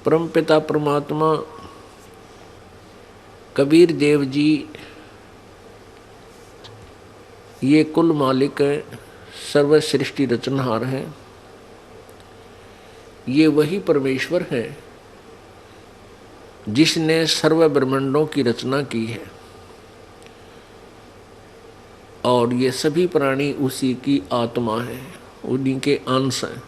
परमपिता परमात्मा कबीर देव जी ये कुल मालिक है, सर्व सृष्टि रचनहार हैं। ये वही परमेश्वर है जिसने सर्व ब्रह्मांडों की रचना की है और ये सभी प्राणी उसी की आत्मा है, उन्हीं के अंश हैं।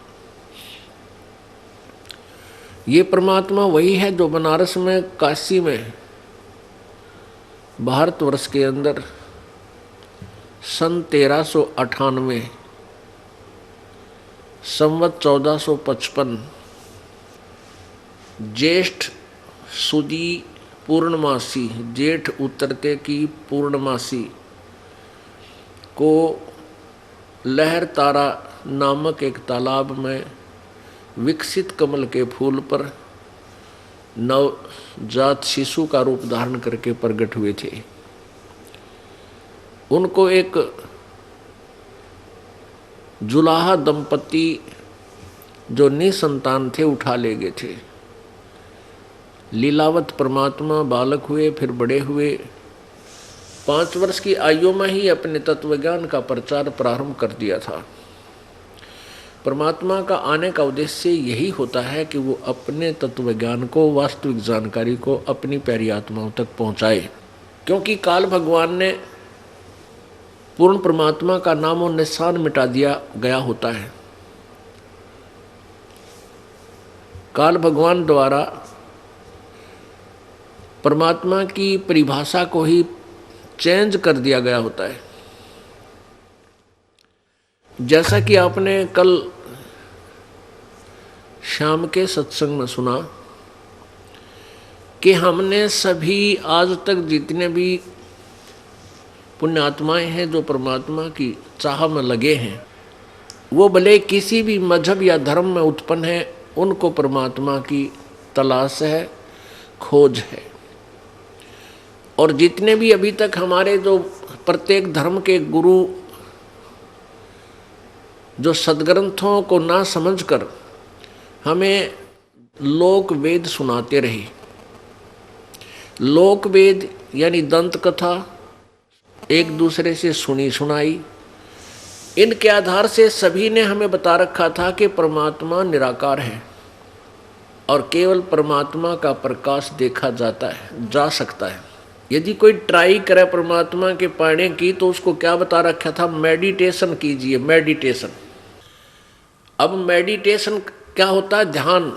ये परमात्मा वही है जो बनारस में, काशी में, भारतवर्ष के अंदर सन 1398 संवत 1455 ज्येष्ठ सुदी पूर्णमासी, जेठ उतरते की पूर्णमासी को लहर तारा नामक एक तालाब में विकसित कमल के फूल पर नवजात शिशु का रूप धारण करके प्रकट हुए थे। उनको एक जुलाहा दंपति जो निसंतान थे उठा ले गए थे। लीलावत परमात्मा बालक हुए, फिर बड़े हुए। 5 वर्ष की आयु में ही अपने तत्वज्ञान का प्रचार प्रारंभ कर दिया था। परमात्मा का आने का उद्देश्य यही होता है कि वो अपने तत्वज्ञान को, वास्तविक जानकारी को अपनी प्यारी आत्माओं तक पहुंचाए, क्योंकि काल भगवान ने पूर्ण परमात्मा का नामो निशान मिटा दिया गया होता है। काल भगवान द्वारा परमात्मा की परिभाषा को ही चेंज कर दिया गया होता है। जैसा कि आपने कल शाम के सत्संग में सुना कि हमने सभी आज तक जितने भी पुण्यात्माएं हैं जो परमात्मा की चाह में लगे हैं, वो भले किसी भी मजहब या धर्म में उत्पन्न है, उनको परमात्मा की तलाश है, खोज है। और जितने भी अभी तक हमारे जो प्रत्येक धर्म के गुरु जो सदग्रंथों को ना समझकर हमें लोक वेद सुनाते रहे, लोक वेद यानी दंत कथा एक दूसरे से सुनी सुनाई, इनके आधार से सभी ने हमें बता रखा था कि परमात्मा निराकार है और केवल परमात्मा का प्रकाश देखा जाता है, जा सकता है। यदि कोई ट्राई करे परमात्मा के पाने की तो उसको क्या बता रखा था? मेडिटेशन कीजिए, मेडिटेशन। अब मेडिटेशन क्या होता है? ध्यान।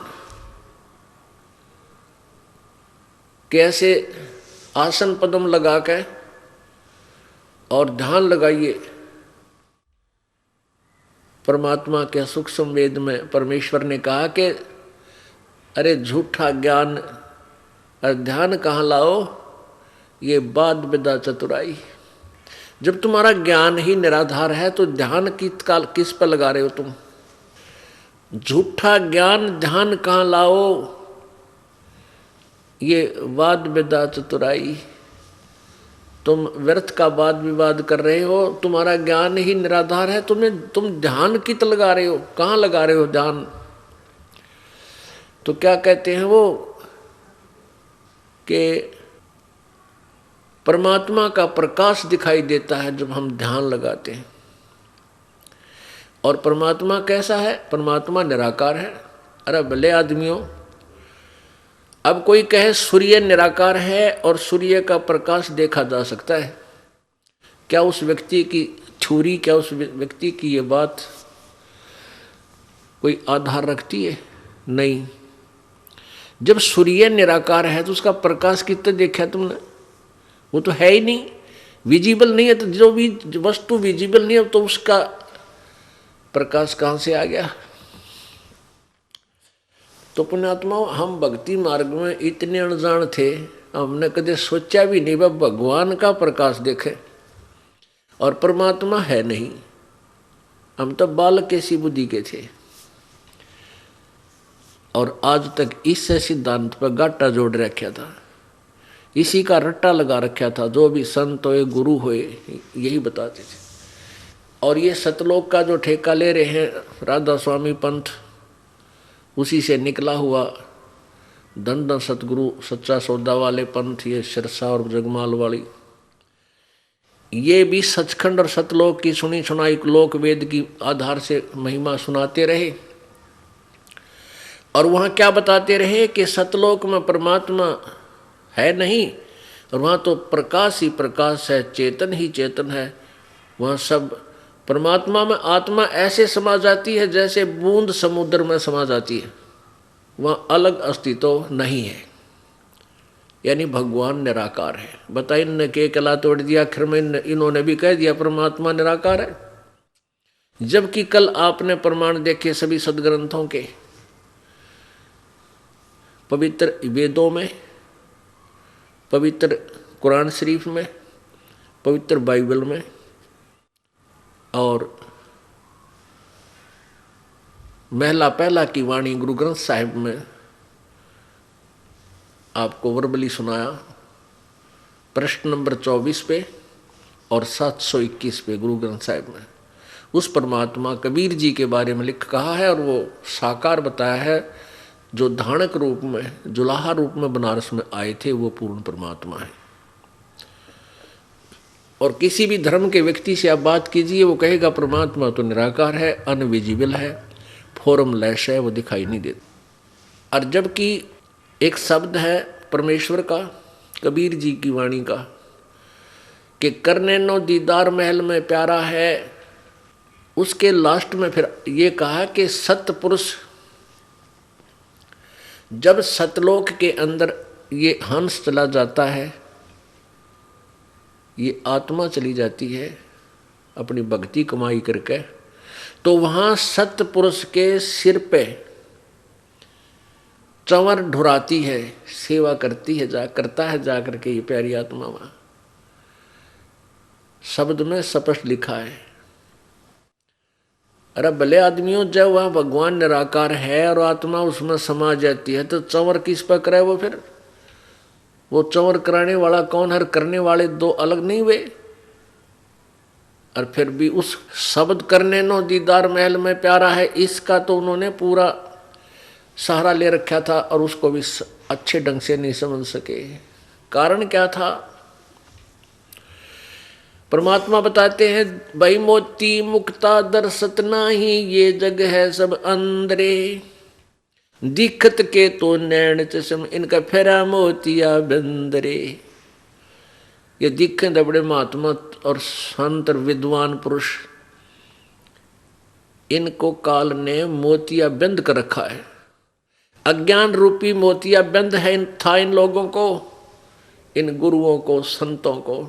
कैसे? आसन पद्म लगा के और ध्यान लगाइए। परमात्मा के सूक्ष्म वेद में परमेश्वर ने कहा कि अरे झूठा ज्ञान और ध्यान कहाँ लाओ, ये बात विदा चतुराई। जब तुम्हारा ज्ञान ही निराधार है तो ध्यान किस पर लगा रहे हो तुम? झूठा ज्ञान ध्यान कहाँ लाओ, ये वाद विदा चतुराई। तुम व्यर्थ का वाद विवाद कर रहे हो, तुम्हारा ज्ञान ही निराधार है, तुम ध्यान कित लगा रहे हो, कहाँ लगा रहे हो ध्यान? तो क्या कहते हैं वो कि परमात्मा का प्रकाश दिखाई देता है जब हम ध्यान लगाते हैं। और परमात्मा कैसा है? परमात्मा निराकार है। अरे भले आदमियों, अब कोई कहे सूर्य निराकार है और सूर्य का प्रकाश देखा जा सकता है, क्या उस व्यक्ति की थ्योरी, क्या उस व्यक्ति की ये बात कोई आधार रखती है? नहीं। जब सूर्य निराकार है तो उसका प्रकाश कितना देखा तुमने? वो तो है ही नहीं, विजिबल नहीं है। तो जो भी वस्तु विजिबल नहीं है तो उसका प्रकाश कहाँ से आ गया? तो पुण्यात्माओं, हम भक्ति मार्ग में इतने अनजान थे, हमने कभी सोचा भी नहीं वह भगवान का प्रकाश देखे और परमात्मा है नहीं। हम तो बालक कैसी बुद्धि के थे और आज तक इस सिद्धांत पर गाटा जोड़ रखा था, इसी का रट्टा लगा रखा था। जो भी संत होए, गुरु होए, यही बताते थे। और ये सतलोक का जो ठेका ले रहे हैं राधा स्वामी पंथ, उसी से निकला हुआ धन धन सतगुरु सच्चा सौदा वाले पंथ, ये सिरसा और जगमाल वाली, ये भी सचखंड और सतलोक की सुनी सुनाई लोक वेद की आधार से महिमा सुनाते रहे। और वहाँ क्या बताते रहे कि सतलोक में परमात्मा है नहीं, और वहाँ तो प्रकाश ही प्रकाश है, चेतन ही चेतन है। वहाँ सब परमात्मा में आत्मा ऐसे समा जाती है जैसे बूंद समुद्र में समा जाती है, वहाँ अलग अस्तित्व नहीं है, यानी भगवान निराकार है। बताइए, इनने के कला तोड़ दिया, आखिर में इन्होंने भी कह दिया परमात्मा निराकार है, जबकि कल आपने प्रमाण देखे सभी सदग्रंथों के, पवित्र वेदों में, पवित्र कुरान शरीफ में, पवित्र बाइबल में और महला पहला की वाणी गुरु ग्रंथ साहिब में आपको वर्बली सुनाया, प्रश्न नंबर 24 पे और 721 पे गुरु ग्रंथ साहिब में उस परमात्मा कबीर जी के बारे में लिख कहा है, और वो साकार बताया है, जो धानक रूप में, जुलाहा रूप में बनारस में आए थे, वो पूर्ण परमात्मा है। और किसी भी धर्म के व्यक्ति से आप बात कीजिए, वो कहेगा परमात्मा तो निराकार है, अनविजिबल है, फॉर्मलेस है, वो दिखाई नहीं देता। और जबकि एक शब्द है परमेश्वर का, कबीर जी की वाणी का, कि करने नो दीदार महल में प्यारा है, उसके लास्ट में फिर ये कहा कि सतपुरुष, जब सतलोक के अंदर ये हंस चला जाता है, ये आत्मा चली जाती है अपनी भक्ति कमाई करके, तो वहाँ सतपुरुष के सिर पे चंवर ढुराती है, सेवा करती है, करता है जा करके ये प्यारी आत्मा। वहाँ शब्द में स्पष्ट लिखा है। अरे भले आदमियों, जब वह भगवान निराकार है और आत्मा उसमें समा जाती है, तो चंवर किस पर करे वो? फिर वो चंवर कराने वाला कौन है? करने वाले दो अलग नहीं हुए? और फिर भी उस शब्द करने नो दीदार महल में प्यारा है, इसका तो उन्होंने पूरा सहारा ले रखा था, और उसको भी अच्छे ढंग से नहीं समझ सके। कारण क्या था? परमात्मा बताते हैं, भाई मोती मुक्ता दर्शत नाही, ये जग है सब अंदरे, दिखत के तो नैन चश्म, इनका फेरा मोतिया बंदरे। ये दिखे तो बड़े महात्मा और संत विद्वान पुरुष, इनको काल ने मोतिया बंद कर रखा है। अज्ञान रूपी मोतिया बंद है था इन लोगों को, इन गुरुओं को, संतों को,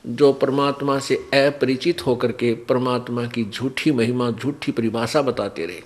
जो परमात्मा से अपरिचित होकर के परमात्मा की झूठी महिमा, झूठी परिभाषा बताते रहे।